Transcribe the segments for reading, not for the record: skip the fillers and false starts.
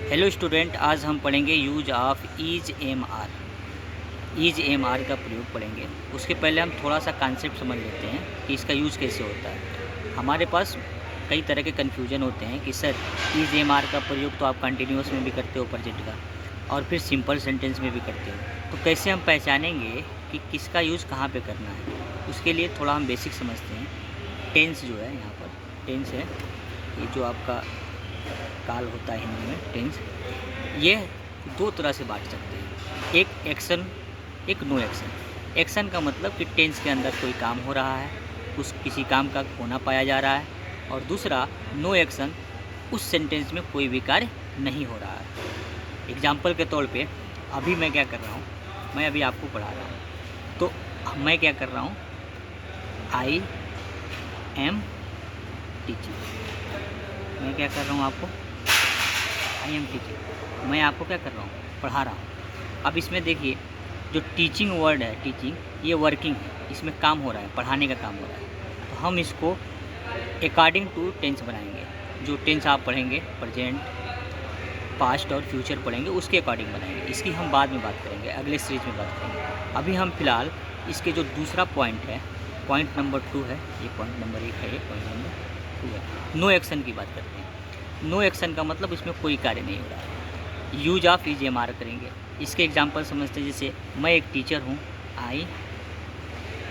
Hello student, आज हम पढ़ेंगे use of is am are. Is am are का प्रयोग पढ़ेंगे। उसके पहले हम थोड़ा सा कॉन्सेप्ट समझ लेते हैं कि इसका यूज़ कैसे होता है। हमारे पास कई तरह के कन्फ्यूजन होते हैं कि सर ईज एम आर का प्रयोग तो आप कंटिन्यूस में भी करते हो प्रेजेंट का, और फिर सिंपल सेंटेंस में भी करते हो, तो कैसे हम पहचानेंगे कि किसका यूज़ कहाँ पे करना है। उसके लिए थोड़ा हम बेसिक समझते हैं। टेंस जो है, यहाँ पर टेंस है, ये जो आपका काल होता है हिंदी में, टेंस, ये दो तरह से बांट सकते हैं। एक एक्शन, एक नो एक्शन। एक्शन का मतलब कि टेंस के अंदर कोई काम हो रहा है, उस किसी काम का होना पाया जा रहा है, और दूसरा नो एक्शन, उस सेंटेंस में कोई भी कार्य नहीं हो रहा है। एग्जाम्पल के तौर पे अभी मैं क्या कर रहा हूँ, मैं अभी आपको पढ़ा रहा हूँ, तो मैं क्या कर रहा हूँ, आई एम टीचिंग। मैं क्या कर रहा हूँ आपको, आई एम टीचिंग, मैं आपको क्या कर रहा हूँ, पढ़ा रहा हूँ। अब इसमें देखिए, जो टीचिंग वर्ड है, टीचिंग, ये वर्किंग है, इसमें काम हो रहा है, पढ़ाने का काम हो रहा है। तो हम इसको अकॉर्डिंग टू टेंस बनाएंगे। जो टेंस आप पढ़ेंगे, प्रेजेंट, पास्ट और फ्यूचर पढ़ेंगे, उसके अकॉर्डिंग बनाएंगे। इसकी हम बाद में बात करेंगे, अगले सीरीज में बात करेंगे। अभी हम फिलहाल इसके जो दूसरा पॉइंट है, पॉइंट नंबर 2 है, ये पॉइंट नंबर 1 है, ये पॉइंट नंबर 2 है, नो एक्शन की बात करते हैं। नो एक्शन का मतलब इसमें कोई कार्य नहीं हो रहा है। Use of is am are करेंगे। इसके एग्जांपल समझते हैं। जैसे मैं एक टीचर हूँ, I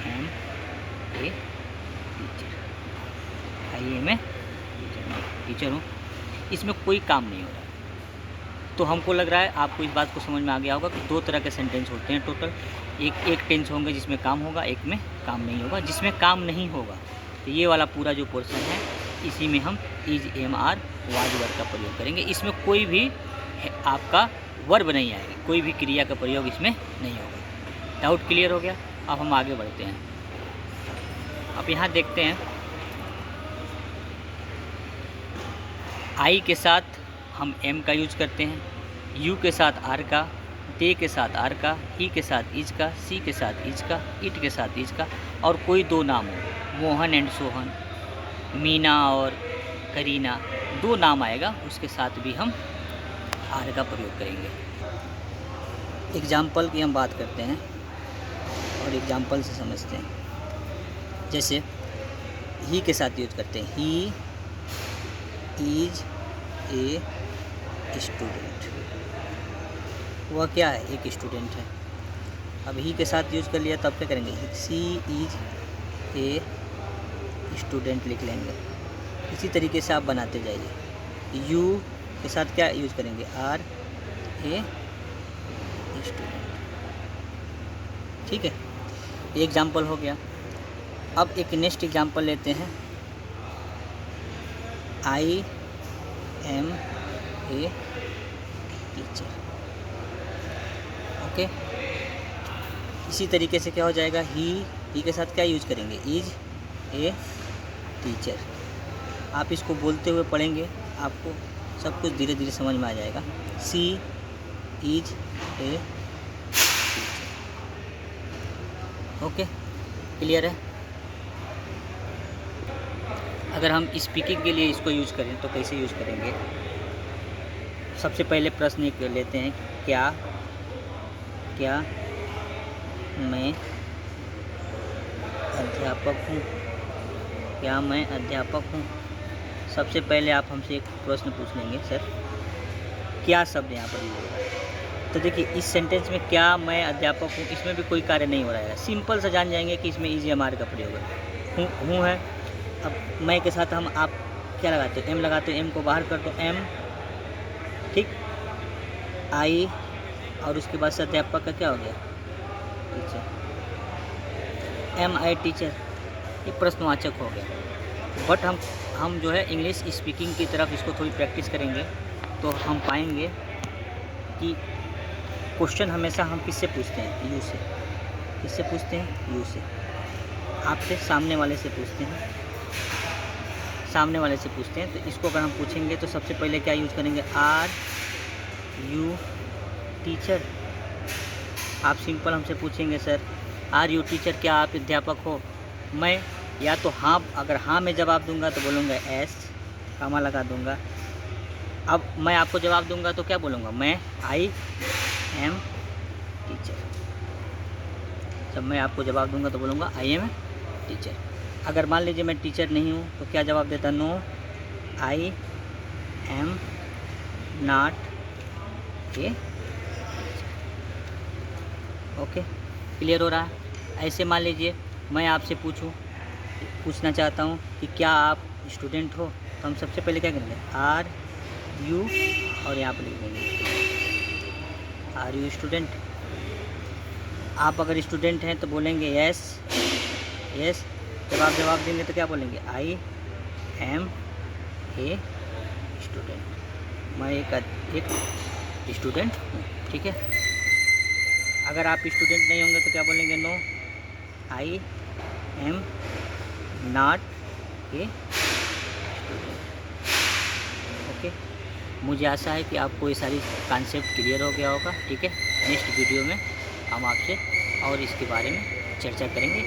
am a teacher, I am a teacher, मैं टीचर हूँ, इसमें कोई काम नहीं हो रहा है। तो हमको लग रहा है आपको इस बात को समझ में आ गया होगा कि दो तरह के सेंटेंस होते हैं टोटल। एक टेंस होंगे जिसमें काम होगा, एक में काम नहीं होगा। जिसमें काम नहीं होगा, तो ये वाला पूरा जो पोर्शन है, इसी में हम is am are was verb का प्रयोग करेंगे। इसमें कोई भी आपका वर्ब नहीं आएगा, कोई भी क्रिया का प्रयोग इसमें नहीं होगा। डाउट क्लियर हो गया? अब हम आगे बढ़ते हैं। अब यहाँ देखते हैं, आई के साथ हम एम का यूज करते हैं, यू के साथ आर का, दे के साथ आर का, ही के साथ इज का, सी के साथ इज का, इट के साथ इज का, और कोई दो नाम हो, मोहन एंड सोहन, मीना और करीना, दो नाम आएगा, उसके साथ भी हम आर का प्रयोग करेंगे। एग्जाम्पल की हम बात करते हैं और एग्जाम्पल से समझते हैं। जैसे ही के साथ यूज करते हैं, ही इज ए स्टूडेंट। वह क्या है, एक स्टूडेंट है। अब ही के साथ यूज कर लिया, तब क्या करेंगे, सी इज ए स्टूडेंट लिख लेंगे। इसी तरीके से आप बनाते जाइए। यू के साथ क्या यूज करेंगे, आर ए स्टूडेंट। ठीक है, ये एग्जाम्पल हो गया। अब एक नेक्स्ट एग्जाम्पल लेते हैं, I am a teacher. Okay, इसी तरीके से क्या हो जाएगा, ही के साथ क्या यूज करेंगे, इज ए टीचर। आप इसको बोलते हुए पढ़ेंगे, आपको सब कुछ धीरे धीरे समझ में आ जाएगा। She is a teacher. Okay, clear है? अगर हम स्पीकिंग के लिए इसको यूज़ करें तो कैसे यूज़ करेंगे? सबसे पहले प्रश्न एक लेते हैं, क्या मैं अध्यापक हूँ? क्या मैं अध्यापक हूँ? सबसे पहले आप हमसे एक प्रश्न पूछ लेंगे, सर क्या शब्द यहाँ पर यूज हो रहा है। तो देखिए, इस सेंटेंस में क्या मैं अध्यापक हूँ, इसमें भी कोई कार्य नहीं हो रहा है। सिंपल सा जान जाएंगे कि इसमें इज एम आर का प्रयोग है, हूँ है। अब मैं के साथ हम आप क्या लगाते हो, एम लगाते हो, एम को बाहर कर दो, एम, ठीक, आई, और उसके बाद से अध्यापक का क्या हो गया, टीचर, एम आई टीचर, ये प्रश्नवाचक हो गया। बट हम जो है इंग्लिश स्पीकिंग की तरफ इसको थोड़ी प्रैक्टिस करेंगे, तो हम पाएंगे कि क्वेश्चन हमेशा हम किससे पूछते हैं, यू से। किससे पूछते हैं, यू से। आपसे, सामने वाले से पूछते हैं, सामने वाले से पूछते हैं। तो इसको अगर हम पूछेंगे तो सबसे पहले क्या यूज करेंगे, आर यू टीचर। आप सिंपल हमसे पूछेंगे, सर आर यू टीचर, क्या आप अध्यापक हो? मैं या तो हाँ, अगर हाँ मैं जवाब दूंगा तो बोलूँगा एस, कामा लगा दूंगा, अब मैं आपको जवाब दूंगा तो क्या बोलूँगा, मैं आई एम टीचर। जब मैं आपको जवाब दूंगा तो बोलूँगा आई एम टीचर। अगर मान लीजिए मैं टीचर नहीं हूँ तो क्या जवाब देता, no I am not a. Okay, clear हो रहा है। ऐसे मान लीजिए मैं आपसे पूछना चाहता हूँ कि क्या आप स्टूडेंट हो, तो हम सबसे पहले क्या करेंगे, आर यू, और यहाँ पर लिख देंगे आर यू स्टूडेंट। आप अगर स्टूडेंट हैं तो बोलेंगे यस यस। जब आप जवाब देंगे तो क्या बोलेंगे, आई एम ए स्टूडेंट। मैं एक स्टूडेंट हूँ, ठीक है। अगर आप स्टूडेंट नहीं होंगे तो क्या बोलेंगे, no I am not a student. Okay, मुझे आशा है कि आपको ये सारी कॉन्सेप्ट क्लियर हो गया होगा, ठीक है। नेक्स्ट वीडियो में हम आपसे और इसके बारे में चर्चा करेंगे।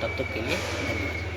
तब तक के लिए धन्यवाद।